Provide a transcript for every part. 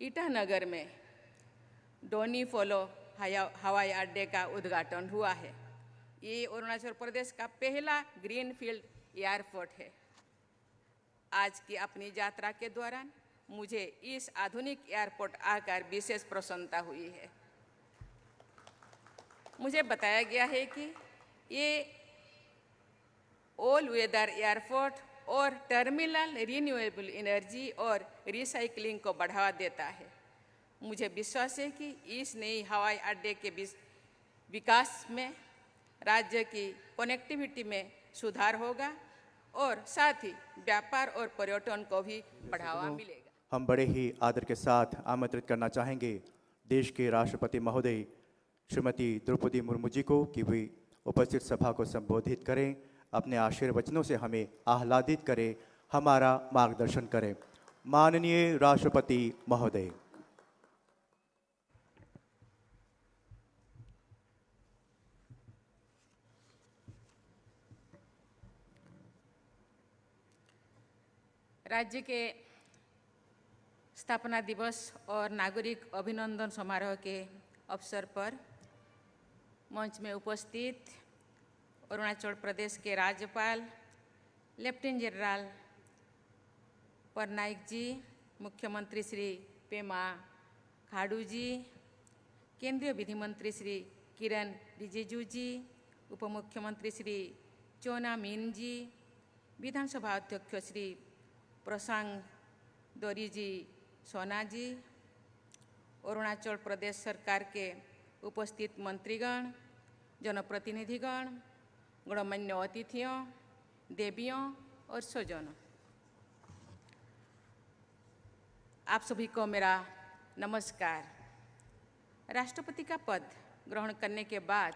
ईटानगर में Downey follow हवाई अड्डे का उद्घाटन हुआ है। ये अरुणाचल प्रदेश का पहला ग्रीनफील्ड एयरपोर्ट है। आज की अपनी यात्रा के दौरान मुझे इस आधुनिक एयरपोर्ट आकर विशेष प्रसन्नता हुई है। मुझे बताया गया है कि ये ऑल वेदर एयरपोर्ट और टर्मिनल रिन्यूएबल एनर्जी और रिसाइकलिंग को बढ़ावा देता है। मुझे विश्वास है कि इस नई हवाई अड्डे के विकास में राज्य की कनेक्टिविटी में सुधार होगा और साथ ही व्यापार और पर्यटन को भी बढ़ावा मिलेगा। हम बड़े ही आदर के साथ आमंत्रित करना चाहेंगे देश के राष्ट्रपति महोदय श्रीमती द्रौपदी मुर्मू जी को कि वे उपस्थित सभा को संबोधित करें, अपने आशीर्वचनों से हमें आह्लादित करें, हमारा मार्गदर्शन करें। माननीय राष्ट्रपति महोदय। राज्य के स्थापना दिवस और नागरिक अभिनंदन समारोह के अवसर पर मंच में उपस्थित अरुणाचल प्रदेश के राज्यपाल लेफ्टिनेंट जनरल पटनायक जी, मुख्यमंत्री श्री पेमा खांडू जी, केंद्रीय विधि मंत्री श्री किरण रिजिजू जी, उप मुख्यमंत्री श्री चोना मीन जी, विधानसभा अध्यक्ष श्री प्रशांत दोरी जी सोना जी, अरुणाचल प्रदेश सरकार के उपस्थित मंत्रीगण, जनप्रतिनिधिगण, गणमान्य अतिथियों, देवियों और स्वजनों, आप सभी को मेरा नमस्कार। राष्ट्रपति का पद ग्रहण करने के बाद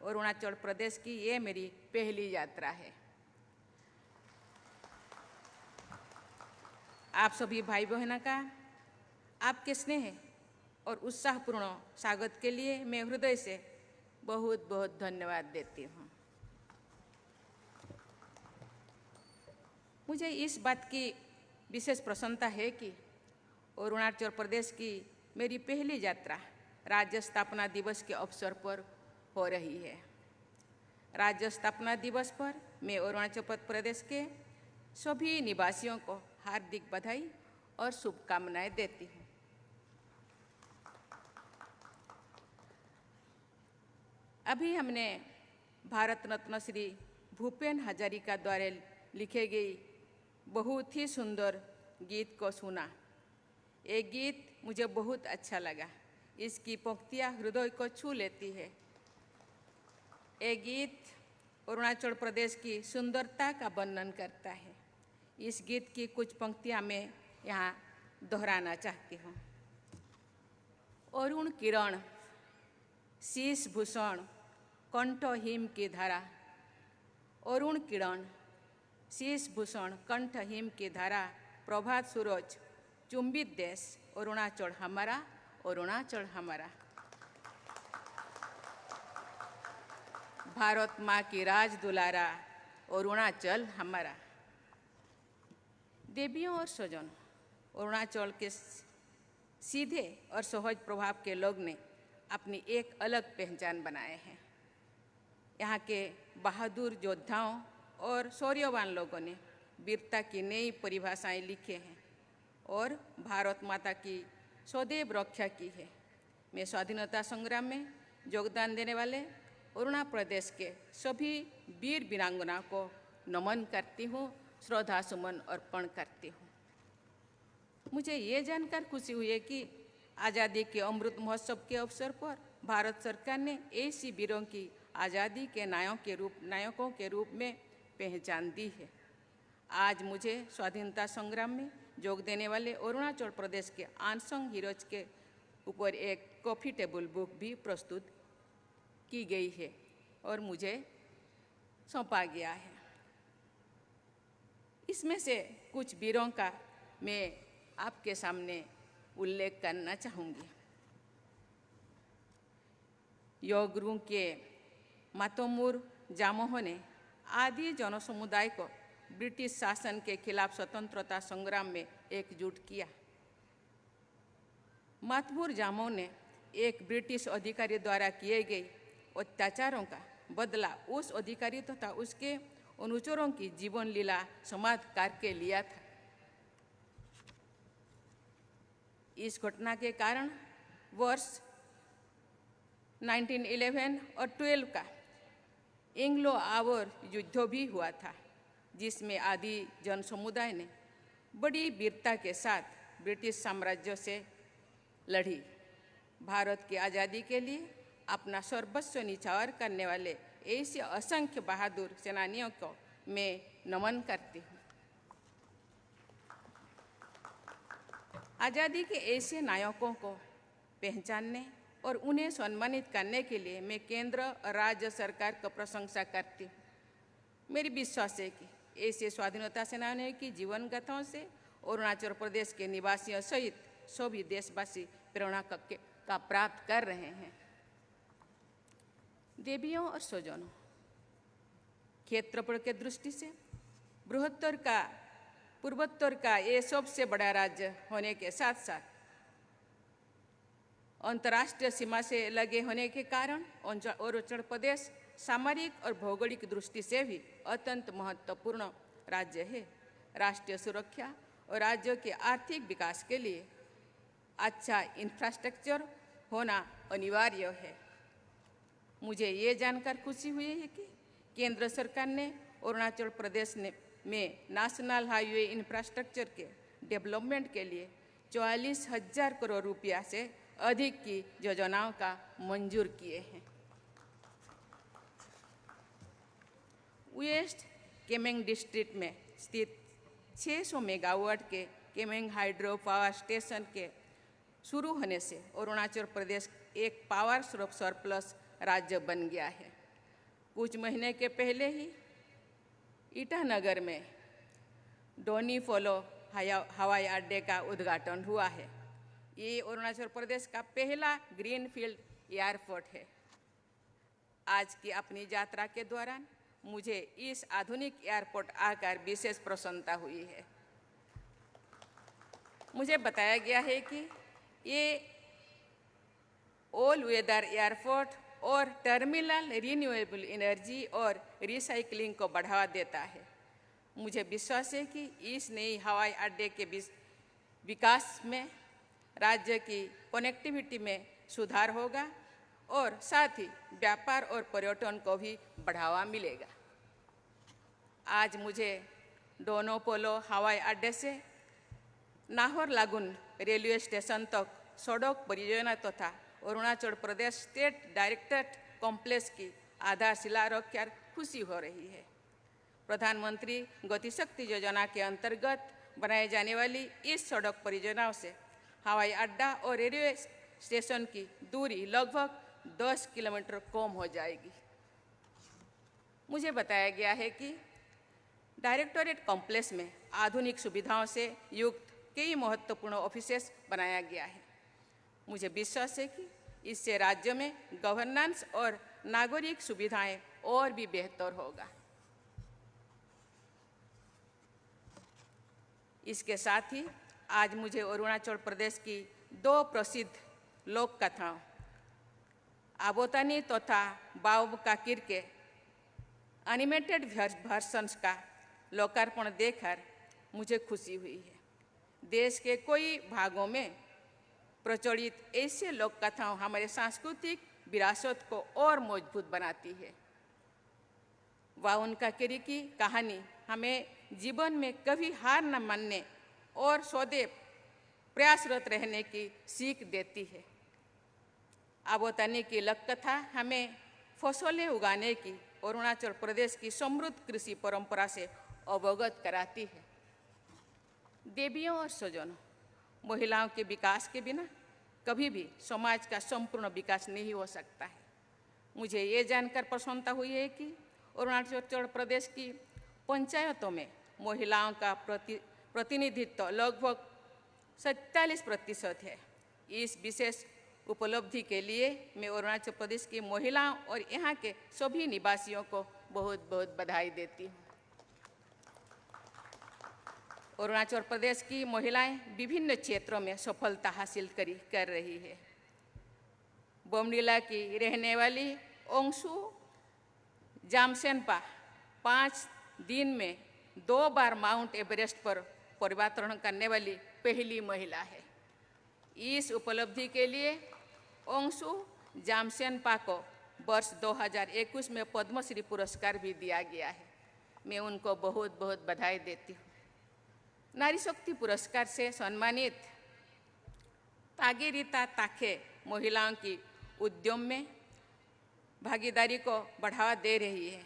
अरुणाचल प्रदेश की ये मेरी पहली यात्रा है। आप सभी भाई बहनों का आपके स्नेह और उत्साहपूर्ण स्वागत के लिए मैं हृदय से बहुत बहुत धन्यवाद देती हूँ। मुझे इस बात की विशेष प्रसन्नता है कि अरुणाचल प्रदेश की मेरी पहली यात्रा राज्य स्थापना दिवस के अवसर पर हो रही है। राज्य स्थापना दिवस पर मैं अरुणाचल प्रदेश के सभी निवासियों को हार्दिक बधाई और शुभकामनाएं देती हूँ। अभी हमने भारत रत्न श्री भूपेन हजारिका द्वारा लिखे गई बहुत ही सुंदर गीत को सुना। ये गीत मुझे बहुत अच्छा लगा। इसकी पंक्तियाँ हृदय को छू लेती है। ये गीत अरुणाचल प्रदेश की सुंदरता का वर्णन करता है। इस गीत की कुछ पंक्तियाँ मैं यहाँ दोहराना चाहती हूँ। अरुण किरण शीश भूषण कंठ हिम की धारा, अरुण किरण शीश भूषण कंठ हिम की धारा, प्रभात सूरज चुंबित देश अरुणाचल हमारा, अरुणाचल हमारा। भारत माँ की राज दुलारा, अरुणाचल हमारा। देवियों और स्वजन, अरुणाचल के सीधे और सहज प्रभाव के लोग ने अपनी एक अलग पहचान बनाए हैं। यहाँ के बहादुर योद्धाओं और शौर्यवान लोगों ने वीरता की नई परिभाषाएं लिखे हैं और भारत माता की सदैव रक्षा की है। मैं स्वाधीनता संग्राम में योगदान देने वाले अरुणाचल प्रदेश के सभी वीर वीरांगनाओं को नमन करती हूँ, श्रद्धा सुमन अर्पण करती हूँ। मुझे ये जानकर खुशी हुई है कि आज़ादी के अमृत महोत्सव के अवसर पर भारत सरकार ने ऐसी वीरों की आज़ादी के नायकों के रूप में पहचान दी है। आज मुझे स्वाधीनता संग्राम में योग देने वाले अरुणाचल प्रदेश के अनसंग हीरोज के ऊपर एक कॉफी टेबल बुक भी प्रस्तुत की गई है और मुझे सौंपा गया है। इसमें से कुछ वीरों का मैं आपके सामने उल्लेख करना चाहूँगी। योगरू के मातोमुर जामोह ने आदि जनसमुदाय को ब्रिटिश शासन के खिलाफ स्वतंत्रता संग्राम में एकजुट किया। मातबूर जामों ने एक ब्रिटिश अधिकारी द्वारा किए गए अत्याचारों का बदला उस अधिकारी तथा उसके अनुचरों की जीवन लीला समाप्त करके लिया था। इस घटना के कारण वर्ष 1911 और 12 का एंग्लो आवर युद्ध भी हुआ था, जिसमें आदि जन समुदाय ने बड़ी वीरता के साथ ब्रिटिश साम्राज्य से लड़ी। भारत की आज़ादी के लिए अपना सर्वस्व निछावर करने वाले ऐसे असंख्य बहादुर सेनानियों को मैं नमन करती हूँ। आज़ादी के ऐसे नायकों को पहचानने और उन्हें सम्मानित करने के लिए मैं केंद्र और राज्य सरकार को प्रशंसा करती हूँ। मेरी विश्वास है कि ऐसे स्वाधीनता सेनानियों की जीवन गाथाओं से अरुणाचल प्रदेश के निवासियों सहित सभी देशवासी प्रेरणा का प्राप्त कर रहे हैं। देवियों और स्वजनों, क्षेत्रफल के दृष्टि से पूर्वोत्तर का ये सबसे बड़ा राज्य होने के साथ साथ अंतर्राष्ट्रीय सीमा से लगे होने के कारण अरुणाचल प्रदेश सामरिक और भौगोलिक दृष्टि से भी अत्यंत महत्वपूर्ण राज्य है। राष्ट्रीय सुरक्षा और राज्यों के आर्थिक विकास के लिए अच्छा इंफ्रास्ट्रक्चर होना अनिवार्य है। मुझे ये जानकर खुशी हुई है कि केंद्र सरकार ने अरुणाचल प्रदेश में नेशनल हाईवे इंफ्रास्ट्रक्चर के डेवलपमेंट के लिए 44,000 करोड़ रुपया से अधिक की योजनाओं का मंजूर किए हैं। वेस्ट केमेंग डिस्ट्रिक्ट में स्थित 600 मेगावाट के केमेंग हाइड्रो पावर स्टेशन के शुरू होने से अरुणाचल प्रदेश एक पावर सरप्लस राज्य बन गया है। कुछ महीने के पहले ही ईटानगर में डोनी फोलो हवाई अड्डे का उद्घाटन हुआ है। ये अरुणाचल प्रदेश का पहला ग्रीनफील्ड एयरपोर्ट है। आज की अपनी यात्रा के दौरान मुझे इस आधुनिक एयरपोर्ट आकर विशेष प्रसन्नता हुई है। मुझे बताया गया है कि ये ऑल वेदर एयरपोर्ट और टर्मिनल रिन्यूएबल एनर्जी और रिसाइकलिंग को बढ़ावा देता है। मुझे विश्वास है कि इस नई हवाई अड्डे के विकास में राज्य की कनेक्टिविटी में सुधार होगा और साथ ही व्यापार और पर्यटन को भी बढ़ावा मिलेगा। आज मुझे डोनो पोलो हवाई अड्डे से नाहर लागुन रेलवे स्टेशन तक सड़क परियोजना तथा Arunachal Pradesh state directorate complex की आधारशिला रखकर खुशी हो रही है। प्रधानमंत्री गतिशक्ति योजना के अंतर्गत बनाए जाने वाली इस सड़क परियोजनाओं से हवाई अड्डा और रेलवे स्टेशन की दूरी लगभग 10 किलोमीटर कम हो जाएगी। मुझे बताया गया है कि डायरेक्टरेट कॉम्प्लेक्स में आधुनिक सुविधाओं से युक्त कई महत्वपूर्ण ऑफिसेस बनाया गया है। मुझे विश्वास है कि इससे राज्य में गवर्नेंस और नागरिक सुविधाएं और भी बेहतर होगा। इसके साथ ही आज मुझे अरुणाचल प्रदेश की 2 प्रसिद्ध लोक कथाओं आबोतानी तथा बाव काकिर के एनिमेटेड वर्जन्स का लोकार्पण देखकर मुझे खुशी हुई है। देश के कई भागों में प्रचलित ऐसे लोक कथाओं हमारे सांस्कृतिक विरासत को और मजबूत बनाती है। वाउन काकेरी की कहानी हमें जीवन में कभी हार न मानने और सदैव प्रयासरत रहने की सीख देती है। आबोतानी की लोक कथा हमें फसलें उगाने की अरुणाचल प्रदेश की समृद्ध कृषि परंपरा से अवगत कराती है। देवियों और स्वजनों, महिलाओं के विकास के बिना कभी भी समाज का संपूर्ण विकास नहीं हो सकता है। मुझे ये जानकर प्रसन्नता हुई है कि अरुणाचल प्रदेश की पंचायतों में महिलाओं का प्रतिनिधित्व लगभग 47% है। इस विशेष उपलब्धि के लिए मैं अरुणाचल प्रदेश की महिलाओं और यहाँ के सभी निवासियों को बहुत बहुत बधाई देती हूँ। अरुणाचल प्रदेश की महिलाएं विभिन्न क्षेत्रों में सफलता हासिल कर रही है। बोमडिला की रहने वाली ओंगसू जामसेनपा 5 दिन में 2 बार माउंट एवरेस्ट पर पर्वतारोहण करने वाली पहली महिला है। इस उपलब्धि के लिए ओंगसू जामसेनपा को वर्ष 2021 में पद्मश्री पुरस्कार भी दिया गया है। मैं उनको बहुत बहुत बधाई देती हूँ। नारी शक्ति पुरस्कार से सम्मानित तागेरिता ताखे महिलाओं की उद्यम में भागीदारी को बढ़ावा दे रही है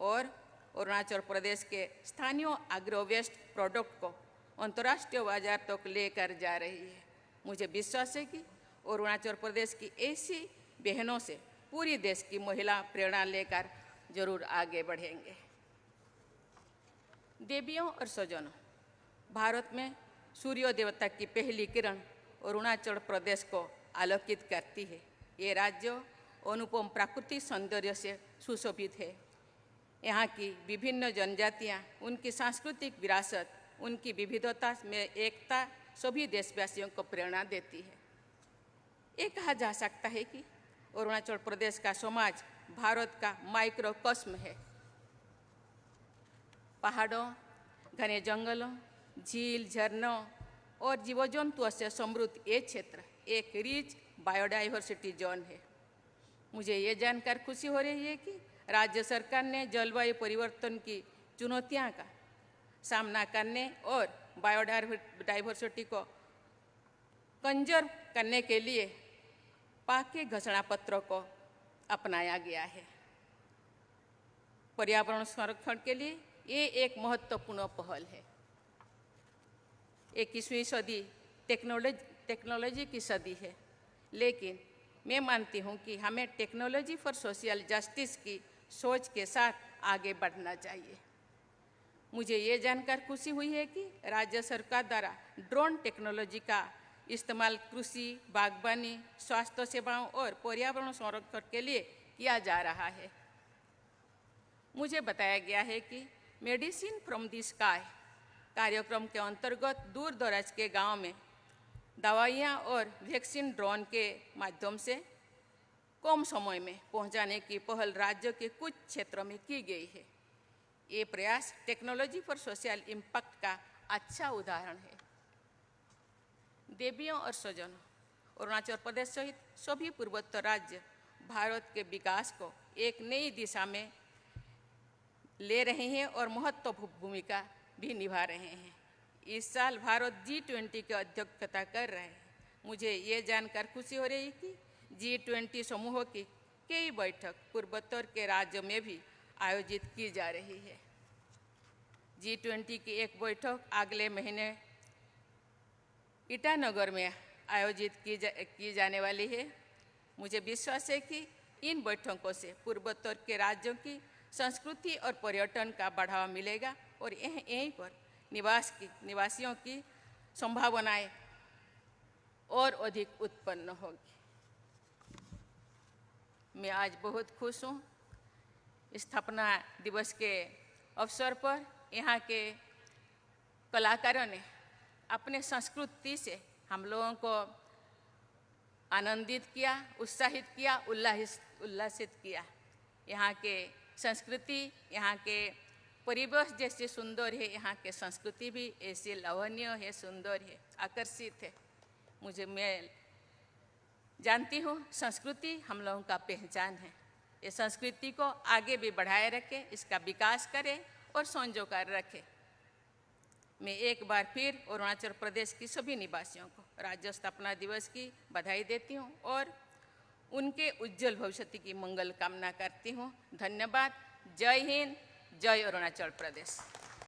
और अरुणाचल प्रदेश के स्थानीय एग्रो वेस्ट प्रोडक्ट को अंतर्राष्ट्रीय बाजार तक लेकर जा रही है। मुझे विश्वास है कि अरुणाचल प्रदेश की ऐसी बहनों से पूरी देश की महिला प्रेरणा लेकर जरूर आगे बढ़ेंगे। देवियों और स्वजनों, भारत में सूर्य देवता की पहली किरण अरुणाचल प्रदेश को आलोकित करती है। ये राज्य अनुपम प्राकृतिक सौंदर्य से सुशोभित है। यहाँ की विभिन्न जनजातियाँ, उनकी सांस्कृतिक विरासत, उनकी विविधता में एकता सभी देशवासियों को प्रेरणा देती है। ये कहा जा सकता है कि अरुणाचल प्रदेश का समाज भारत का माइक्रोकॉस्म है। पहाड़ों, घने जंगलों, झील, झरनों और जीव जंतुओं से समृद्ध ये क्षेत्र एक रिच बायोडाइवर्सिटी जोन है। मुझे ये जानकर खुशी हो रही है कि राज्य सरकार ने जलवायु परिवर्तन की चुनौतियों का सामना करने और बायोडाइवर्सिटी को कंजर्व करने के लिए पाके घोषणा पत्रों को अपनाया गया है। पर्यावरण संरक्षण के लिए ये एक महत्वपूर्ण पहल है। 21वीं सदी टेक्नोलॉजी की सदी है, लेकिन मैं मानती हूँ कि हमें टेक्नोलॉजी फॉर सोशल जस्टिस की सोच के साथ आगे बढ़ना चाहिए। मुझे ये जानकर खुशी हुई है कि राज्य सरकार द्वारा ड्रोन टेक्नोलॉजी का इस्तेमाल कृषि, बागवानी, स्वास्थ्य सेवाओं और पर्यावरण संरक्षण के लिए किया जा रहा है। मुझे बताया गया है कि मेडिसिन फ्रॉम द स्काई कार्यक्रम के अंतर्गत दूर दराज के गांव में दवाइयां और वैक्सीन ड्रोन के माध्यम से कम समय में पहुंचाने की पहल राज्य के कुछ क्षेत्रों में की गई है। ये प्रयास टेक्नोलॉजी फॉर सोशल इम्पैक्ट का अच्छा उदाहरण है। देवियों और स्वजनों, अरुणाचल प्रदेश सहित सभी पूर्वोत्तर राज्य भारत के विकास को एक नई दिशा में ले रहे हैं और महत्वपूर्ण भूमिका भी निभा रहे हैं। इस साल भारत G20 की अध्यक्षता कर रहे हैं। मुझे ये जानकर खुशी हो रही है कि G20 समूह की कई बैठक पूर्वोत्तर के राज्यों में भी आयोजित की जा रही है। G20 की एक बैठक अगले महीने ईटानगर में आयोजित की जाने वाली है। मुझे विश्वास है कि इन बैठकों से पूर्वोत्तर के राज्यों की संस्कृति और पर्यटन का बढ़ावा मिलेगा और यहीं पर निवासियों की संभावनाएं और अधिक उत्पन्न होगी। मैं आज बहुत खुश हूँ। स्थापना दिवस के अवसर पर यहाँ के कलाकारों ने अपने संस्कृति से हम लोगों को आनंदित किया, उत्साहित किया, उल्लासित किया। यहाँ के संस्कृति, यहाँ के परिवेश जैसे सुंदर है, यहाँ के संस्कृति भी ऐसे लवणीय है, सुंदर है, आकर्षित है। मैं जानती हूँ संस्कृति हम लोगों का पहचान है। ये संस्कृति को आगे भी बढ़ाए रखें, इसका विकास करें और संजो कर रखें। मैं एक बार फिर अरुणाचल प्रदेश की सभी निवासियों को राज्य स्थापना दिवस की बधाई देती हूँ और उनके उज्जवल भविष्य की मंगल कामना करती हूँ। धन्यवाद। जय हिंद, जय अरुणाचल प्रदेश।